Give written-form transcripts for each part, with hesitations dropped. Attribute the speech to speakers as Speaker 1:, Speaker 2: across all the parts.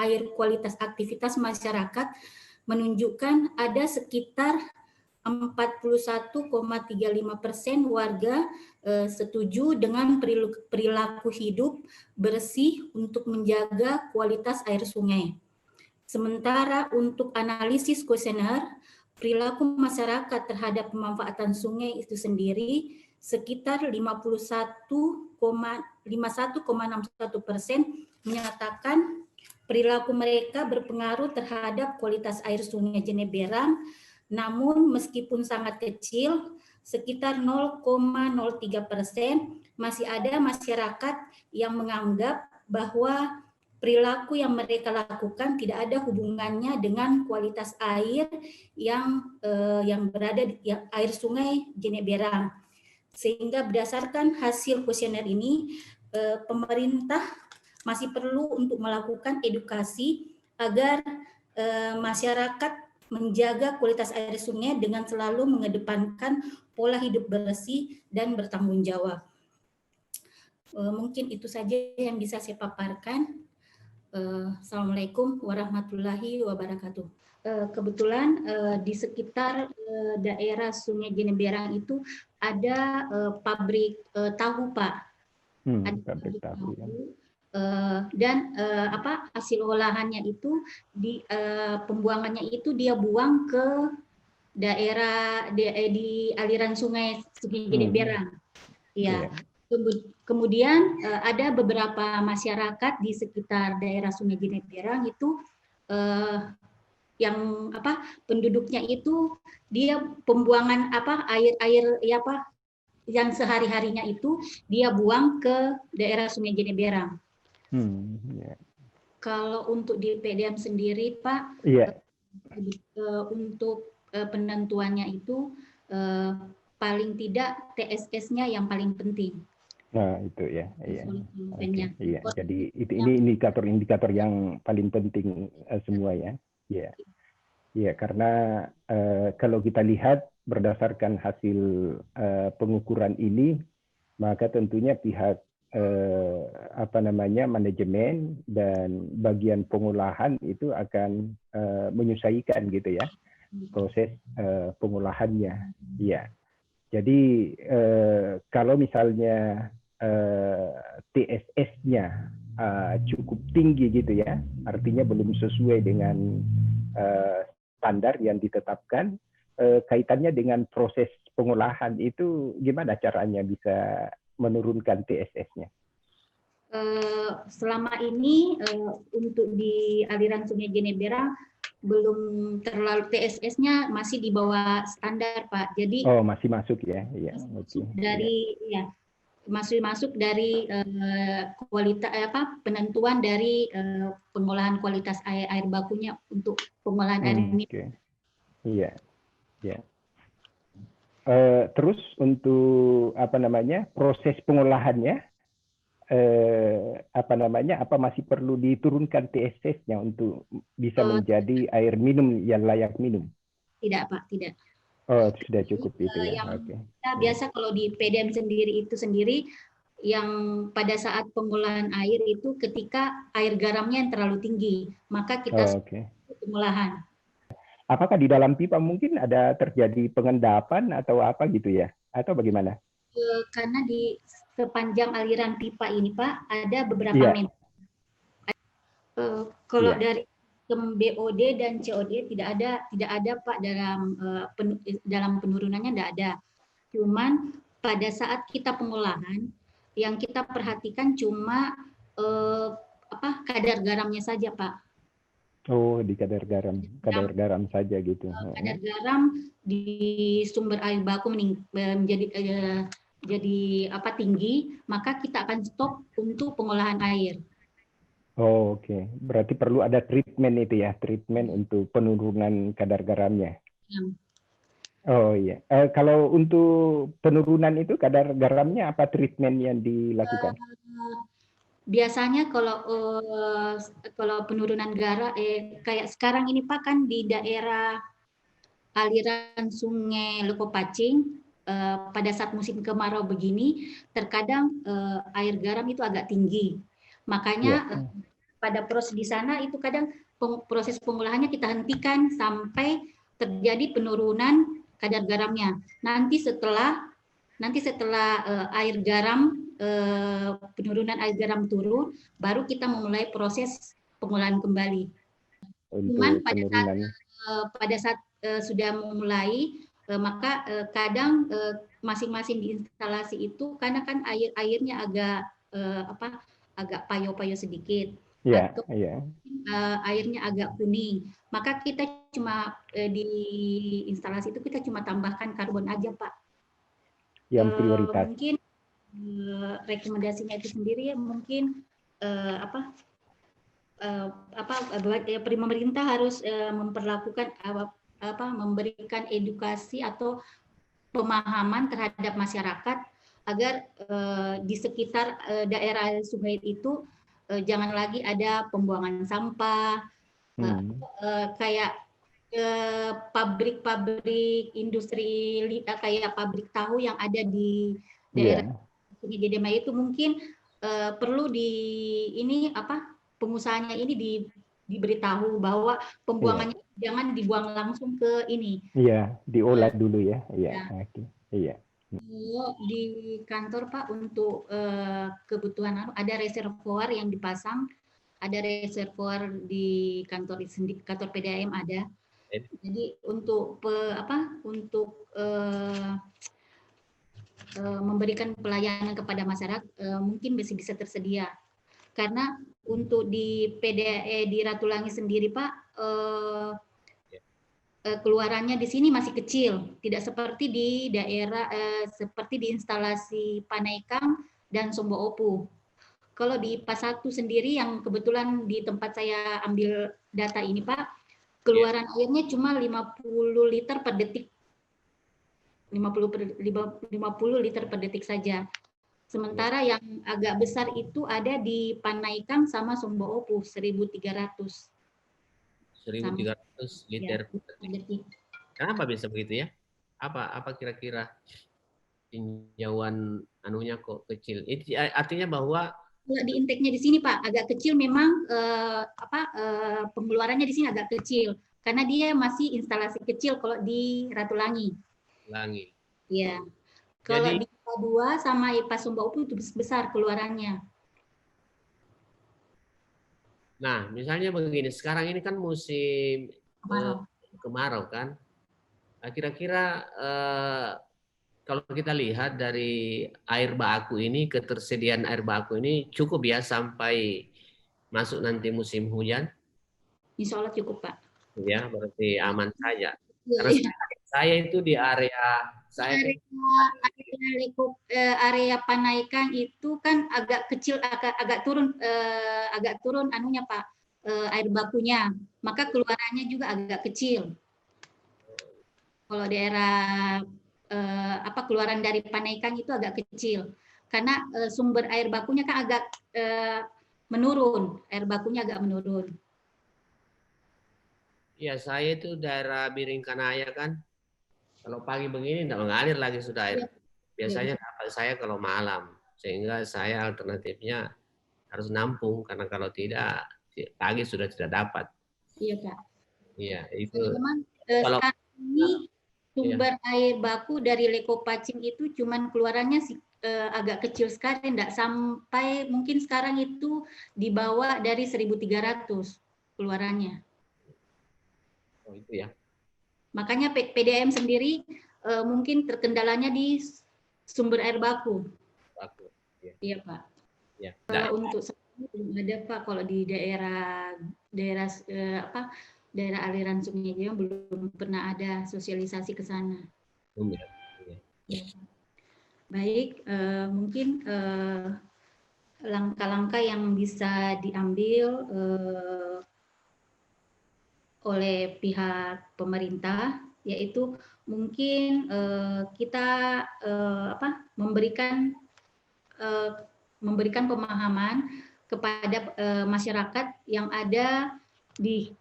Speaker 1: air kualitas aktivitas masyarakat menunjukkan ada sekitar 41,35% warga setuju dengan perilaku hidup bersih untuk menjaga kualitas air sungai. Sementara untuk analisis kuesioner, perilaku masyarakat terhadap pemanfaatan sungai itu sendiri sekitar 51,61% menyatakan perilaku mereka berpengaruh terhadap kualitas air sungai Jeneberang. Namun meskipun sangat kecil, sekitar 0,03%, masih ada masyarakat yang menganggap bahwa perilaku yang mereka lakukan tidak ada hubungannya dengan kualitas air yang berada di air sungai Jeneberang. Sehingga berdasarkan hasil kuesioner ini, pemerintah masih perlu untuk melakukan edukasi agar masyarakat menjaga kualitas air sungai dengan selalu mengedepankan pola hidup bersih dan bertanggung jawab. Mungkin itu saja yang bisa saya paparkan. Assalamualaikum warahmatullahi wabarakatuh. Kebetulan di sekitar daerah Sungai Jeneberang itu ada pabrik tahu, Pak. Ada pabrik tahu. Dan hasil olahannya itu pembuangannya itu dia buang ke daerah di aliran sungai Jeneberang. Ya. Kemudian ada beberapa masyarakat di sekitar daerah Sungai Jeneberang itu yang penduduknya itu dia pembuangan air yang sehari-harinya itu dia buang ke daerah Sungai Jeneberang. Kalau untuk di PDAM sendiri, Pak, untuk penentuannya itu paling tidak TSS-nya yang paling penting.
Speaker 2: Nah, itu ya. Iya. Okay. Iya. Jadi ini indikator-indikator yang paling penting semua ya. Iya. Iya, karena kalau kita lihat berdasarkan hasil pengukuran ini, maka tentunya pihak manajemen dan bagian pengolahan itu akan menyesuaikan gitu ya proses pengolahannya. Iya. Jadi kalau misalnya TSS-nya cukup tinggi gitu ya, artinya belum sesuai dengan standar yang ditetapkan, kaitannya dengan proses pengolahan itu gimana caranya bisa menurunkan TSS-nya?
Speaker 1: Selama ini untuk di aliran Sungai Jeneberang belum terlalu TSS-nya masih di bawah standar, Pak. Jadi
Speaker 2: masih masuk ya. Iya.
Speaker 1: Masuk dari kualitas penentuan dari pengolahan kualitas air bakunya untuk pengolahan air ini.
Speaker 2: Iya. Ya. Terus untuk proses pengolahannya apa masih perlu diturunkan TSS-nya untuk bisa menjadi air minum yang layak minum?
Speaker 1: Tidak, Pak, tidak.
Speaker 2: Oh, sudah cukup itu ya.
Speaker 1: Kita biasa kalau di PDAM sendiri yang pada saat pengolahan air itu ketika air garamnya yang terlalu tinggi, maka kita pengolahan.
Speaker 2: Apakah di dalam pipa mungkin ada terjadi pengendapan atau apa gitu ya? Atau bagaimana?
Speaker 1: Karena di sepanjang aliran pipa ini, Pak, ada beberapa meter. Kalau dari BOD dan COD tidak ada Pak dalam penurunannya tidak ada. Cuman pada saat kita pengolahan yang kita perhatikan cuma kadar garamnya saja, Pak.
Speaker 2: Oh, di kadar garam saja gitu.
Speaker 1: Kadar garam di sumber air baku menjadi tinggi, maka kita akan stop untuk pengolahan air.
Speaker 2: Oh, oke. Berarti perlu ada treatment itu ya, treatment untuk penurunan kadar garamnya. Oh iya. Kalau untuk penurunan itu kadar garamnya apa treatment yang dilakukan?
Speaker 1: Biasanya kalau penurunan garam kayak sekarang ini Pak, kan di daerah aliran Sungai Lekopacing pada saat musim kemarau begini terkadang air garam itu agak tinggi. Makanya pada proses di sana itu kadang proses pengolahannya kita hentikan sampai terjadi penurunan kadar garamnya. Nanti setelah air garam penurunan air garam turun, baru kita memulai proses pengolahan kembali. Cuman pada saat sudah memulai, maka kadang masing-masing di instalasi itu karena kan airnya agak payo-payo sedikit, atau airnya agak kuning, maka kita cuma di instalasi itu kita cuma tambahkan karbon aja, Pak.
Speaker 2: Yang prioritas.
Speaker 1: Mungkin rekomendasinya itu sendiri ya mungkin pemerintah harus memperlakukan memberikan edukasi atau pemahaman terhadap masyarakat agar di sekitar daerah sungai itu jangan lagi ada pembuangan sampah, kayak pabrik-pabrik industri kayak pabrik tahu yang ada di daerah Sungai Dedemaya itu mungkin perlu pengusahanya ini diberitahu bahwa pembuangannya jangan dibuang langsung ke ini.
Speaker 2: Iya, diolah dulu ya. Iya.
Speaker 1: Di kantor Pak untuk kebutuhan ada reservoir yang dipasang, ada reservoir di kantor PDAM ada. Jadi untuk memberikan pelayanan kepada masyarakat mungkin masih bisa tersedia. Karena untuk di PDAE di Ratulangi sendiri Pak, keluarannya di sini masih kecil, tidak seperti di daerah seperti di instalasi Panaikang dan Sombo Opu. Kalau di PAS 1 sendiri yang kebetulan di tempat saya ambil data ini Pak, keluaran airnya cuma 50 liter per detik. 50 liter per detik saja. Sementara yang agak besar itu ada di Panaikang sama Sombo Opu 1.300.
Speaker 3: 1.300 liter per detik. Kenapa bisa begitu ya? Apa kira-kira tinjauan anunya kok kecil? Itu artinya bahwa
Speaker 1: di intake-nya di sini Pak agak kecil memang pengeluarannya di sini agak kecil karena dia masih instalasi kecil kalau di Ratulangi. Iya. Kalau di IPA 2 sama IPA Sombo Opu itu besar keluarannya.
Speaker 3: Nah, misalnya begini, sekarang ini kan musim kemarau kan? Nah, kira-kira kalau kita lihat dari air baku ini, ketersediaan air baku ini cukup ya sampai masuk nanti musim hujan?
Speaker 1: Insya Allah cukup Pak.
Speaker 3: Ya, berarti aman saja. Karena saya itu di area
Speaker 1: area Panaikang itu kan agak kecil, agak turun anunya Pak, air bakunya, maka keluarannya juga agak kecil. Kalau daerah keluaran dari Panaikang itu agak kecil karena sumber air bakunya kan agak menurun, air bakunya agak menurun.
Speaker 3: Ya, saya itu daerah Biringkanaya kan. Kalau pagi begini tidak mengalir lagi sudah air. Biasanya dapat saya kalau malam, sehingga saya alternatifnya harus nampung karena kalau tidak pagi sudah tidak dapat.
Speaker 1: Iya Kak.
Speaker 3: Iya itu.
Speaker 1: Memang sekarang ini sumber air baku dari Leko Pacing itu cuman keluarannya agak kecil sekali, tidak sampai mungkin sekarang itu di bawah dari 1.300 keluarannya.
Speaker 3: Oh itu ya.
Speaker 1: Makanya PDAM sendiri mungkin terkendalanya di sumber air baku. Iya Pak.
Speaker 3: Ya.
Speaker 1: Kalau untuk belum ada Pak, kalau di daerah aliran Sungai Jaya belum pernah ada sosialisasi ke sana. Ya. Baik, mungkin langkah-langkah yang bisa diambil oleh pihak pemerintah yaitu mungkin kita memberikan pemahaman kepada masyarakat yang ada di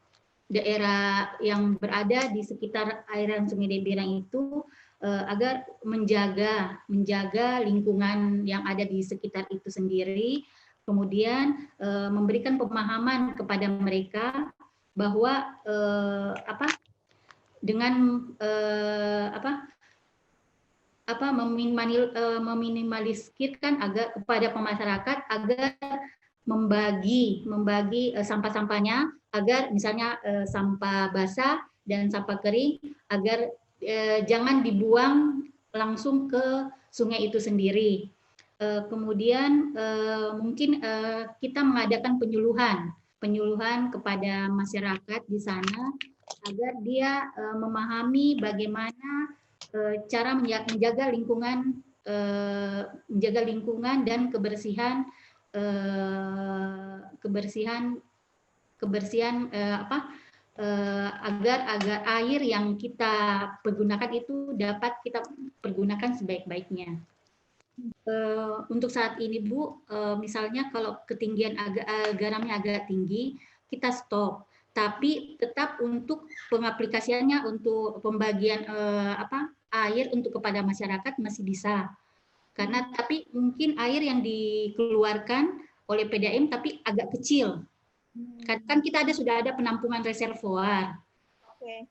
Speaker 1: daerah yang berada di sekitar aliran Sungai Deberang itu agar menjaga lingkungan yang ada di sekitar itu sendiri Kemudian memberikan pemahaman kepada mereka bahwa dengan meminimalisirkan agar kepada masyarakat agar membagi sampah-sampahnya, agar misalnya sampah basah dan sampah kering agar jangan dibuang langsung ke sungai itu sendiri. Kemudian mungkin kita mengadakan penyuluhan kepada masyarakat di sana agar dia memahami bagaimana cara menjaga lingkungan dan kebersihan agar air yang kita pergunakan itu dapat kita pergunakan sebaik-baiknya. Untuk saat ini Bu, misalnya kalau ketinggian garamnya agak tinggi, kita stop. Tapi tetap untuk pengaplikasiannya untuk pembagian air untuk kepada masyarakat masih bisa. Karena tapi mungkin air yang dikeluarkan oleh PDAM tapi agak kecil. Kan kita sudah ada penampungan reservoir. Oke.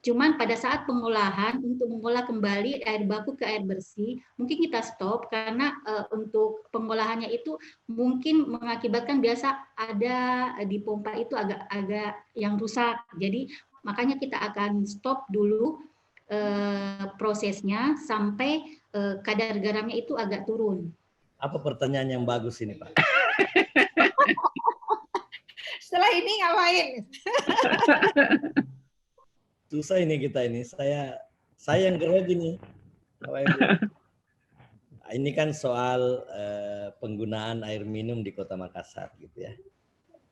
Speaker 1: Cuman pada saat pengolahan untuk mengolah kembali air baku ke air bersih mungkin kita stop karena untuk pengolahannya itu mungkin mengakibatkan biasa ada di pompa itu agak yang rusak, jadi makanya kita akan stop dulu prosesnya sampai kadar garamnya itu agak turun.
Speaker 4: Apa pertanyaan yang bagus ini Pak?
Speaker 5: Setelah ini ngapain?
Speaker 4: Susah ini kita ini. Saya yang grogi nih. Ini kan soal penggunaan air minum di Kota Makassar gitu ya.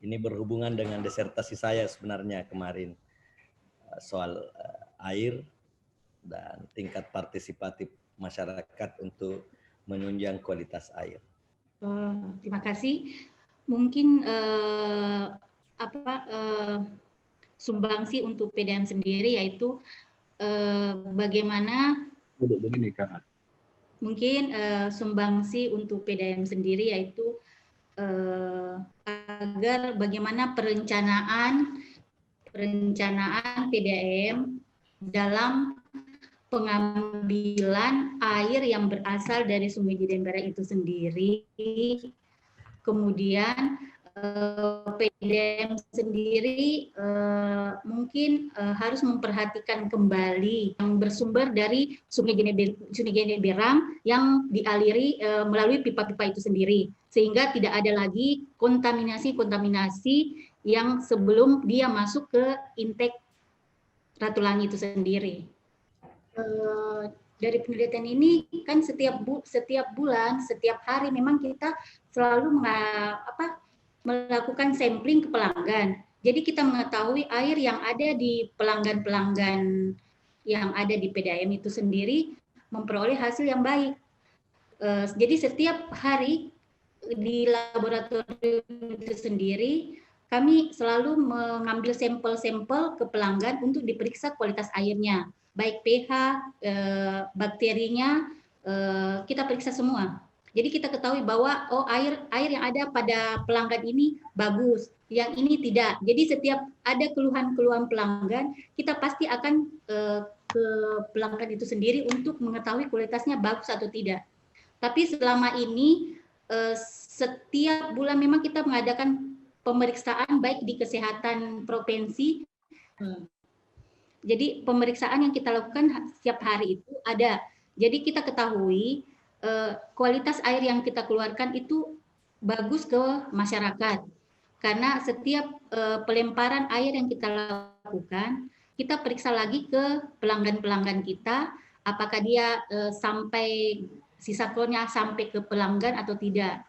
Speaker 4: Ini berhubungan dengan disertasi saya sebenarnya kemarin soal air dan tingkat partisipatif masyarakat untuk menunjang kualitas air.
Speaker 1: Terima kasih. Mungkin sumbangsi untuk PDAM sendiri yaitu bagaimana mungkin sumbangsi untuk PDAM sendiri yaitu agar bagaimana perencanaan PDAM dalam pengambilan air yang berasal dari Sungai Jidembara itu sendiri, kemudian PDAM sendiri mungkin harus memperhatikan kembali yang bersumber dari Sungai Jeneberang yang dialiri melalui pipa-pipa itu sendiri, sehingga tidak ada lagi kontaminasi yang sebelum dia masuk ke intake Ratulangi itu sendiri. Dari penelitian ini kan setiap bulan, setiap hari memang kita selalu melakukan sampling ke pelanggan. Jadi kita mengetahui air yang ada di pelanggan-pelanggan yang ada di PDAM itu sendiri memperoleh hasil yang baik. Jadi setiap hari di laboratorium itu sendiri kami selalu mengambil sampel-sampel ke pelanggan untuk diperiksa kualitas airnya, baik pH, bakterinya, kita periksa semua. Jadi kita ketahui bahwa air yang ada pada pelanggan ini bagus, yang ini tidak. Jadi setiap ada keluhan-keluhan pelanggan, kita pasti akan ke pelanggan itu sendiri untuk mengetahui kualitasnya bagus atau tidak. Tapi selama ini setiap bulan memang kita mengadakan pemeriksaan baik di kesehatan provinsi. Jadi pemeriksaan yang kita lakukan setiap hari itu ada. Jadi kita ketahui kualitas air yang kita keluarkan itu bagus ke masyarakat. Karena setiap pelemparan air yang kita lakukan, kita periksa lagi ke pelanggan-pelanggan kita, apakah dia sampai sisa klornya sampai ke pelanggan atau tidak.